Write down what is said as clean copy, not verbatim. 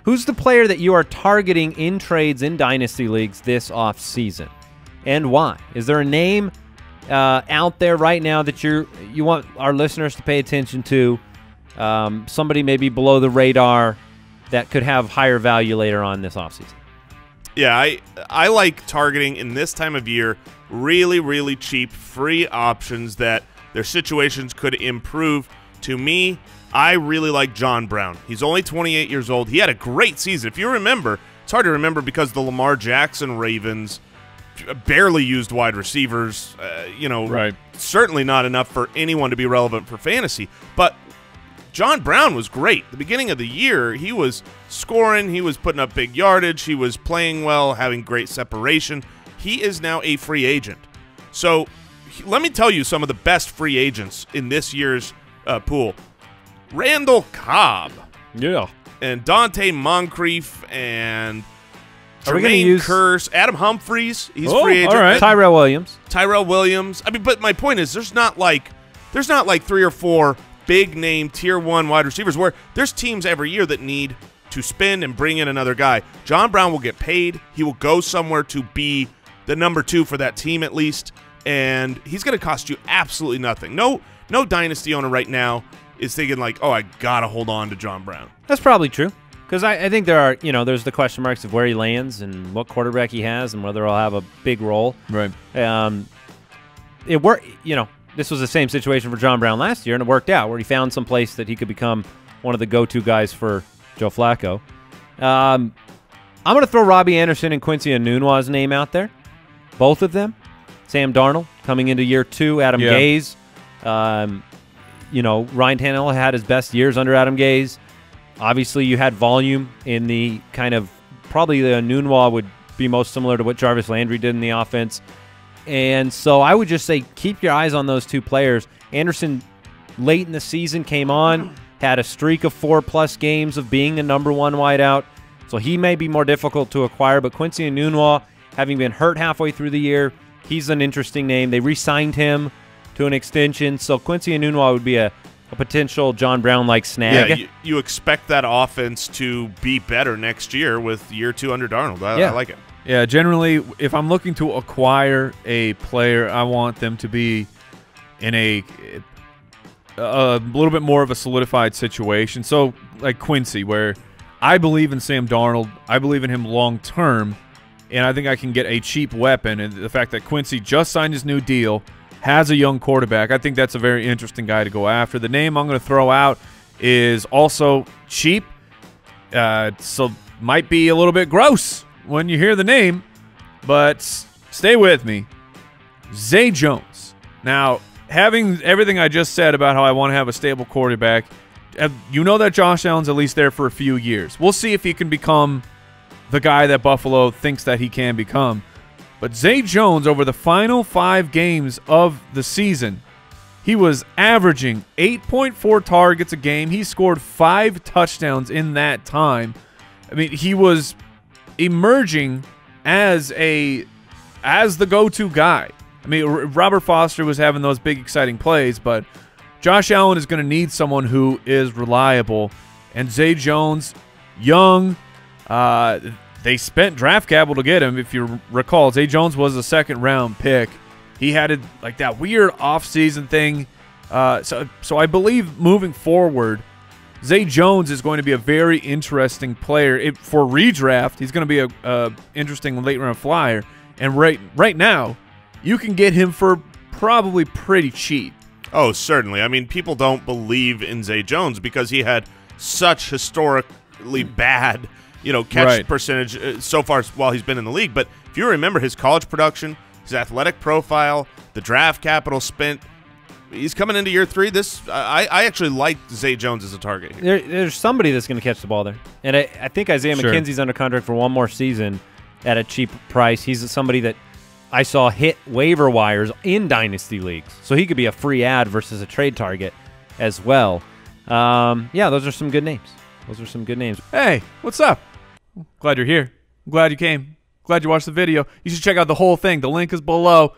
Who's the player that you are targeting in trades in Dynasty Leagues this offseason, and why? Is there a name out there right now that you want our listeners to pay attention to? Somebody maybe below the radar that could have higher value later on this offseason. Yeah, I like targeting in this time of year really, really cheap free options that their situations could improve. To me, I really like John Brown. He's only 28 years old. He had a great season. If you remember, it's hard to remember because the Lamar Jackson Ravens barely used wide receivers, right. Certainly not enough for anyone to be relevant for fantasy. But John Brown was great. The beginning of the year, he was scoring, he was putting up big yardage, he was playing well, having great separation. He is now a free agent. So let me tell you some of the best free agents in this year's pool. Randall Cobb. Yeah. And Dante Moncrief and Are we gonna Jermaine use Kearse, Adam Humphries. He's Oh, free agent. all right. Tyrell Williams? Tyrell Williams. I mean, but my point is there's not like 3 or 4 big name tier 1 wide receivers where there's teams every year that need to spend and bring in another guy. John Brown will get paid. He will go somewhere to be the number 2 for that team at least, and he's going to cost you absolutely nothing. No Dynasty owner right now is thinking like, oh, I got to hold on to John Brown. That's probably true. Because I think there are, there's the question marks of where he lands and what quarterback he has and whether he'll have a big role. Right. It worked, this was the same situation for John Brown last year, and it worked out where he found some place that he could become one of the go-to guys for Joe Flacco. I'm going to throw Robbie Anderson and Quincy Enunwa's name out there. Both of them. Sam Darnold coming into year 2. Adam Gase. Ryan Tannehill had his best years under Adam Gase. Obviously, you had volume in the kind of probably the Enunwa would be most similar to what Jarvis Landry did in the offense. And so I would just say keep your eyes on those 2 players. Anderson, late in the season, came on, had a streak of 4+ games of being the number 1 wideout. So he may be more difficult to acquire. But Quincy Enunwa, having been hurt halfway through the year, he's an interesting name. They re-signed him to an extension. So Quincy Enunwa would be a potential John Brown-like snag. Yeah, you expect that offense to be better next year with year 2 under Darnold. I like it. Yeah, generally, if I'm looking to acquire a player, I want them to be in a little bit more of a solidified situation. So, like Quincy, where I believe in Sam Darnold, I believe in him long-term, and I think I can get a cheap weapon. And the fact that Quincy just signed his new deal, has a young quarterback, I think that's a very interesting guy to go after. The name I'm going to throw out is also cheap, so might be a little bit gross when you hear the name, but stay with me. Zay Jones. Now, having everything I just said about how I want to have a stable quarterback, you know that Josh Allen's at least there for a few years. We'll see if he can become the guy that Buffalo thinks that he can become. But Zay Jones, over the final 5 games of the season, he was averaging 8.4 targets a game. He scored 5 touchdowns in that time. I mean, he was emerging as the go-to guy. I mean, Robert Foster was having those big, exciting plays, but Josh Allen is going to need someone who is reliable. And Zay Jones, young, they spent draft capital to get him. If you recall, Zay Jones was a 2nd-round pick. He had like that weird off-season thing. So I believe moving forward, Zay Jones is going to be a very interesting player. For redraft, he's going to be a interesting late-round flyer. And right now, you can get him for probably pretty cheap. Oh, certainly. I mean, people don't believe in Zay Jones because he had such historically bad catch percentage so far while he's been in the league. But if you remember his college production, his athletic profile, the draft capital spent, he's coming into year 3. I actually like Zay Jones as a target here. There's somebody that's going to catch the ball there. And I think Isaiah McKenzie's under contract for 1 more season at a cheap price. He's somebody that I saw hit waiver wires in Dynasty leagues. So he could be a free ad versus a trade target as well. Yeah, those are some good names. Hey, what's up? Glad you're here. Glad you came. Glad you watched the video. You should check out the whole thing. The link is below.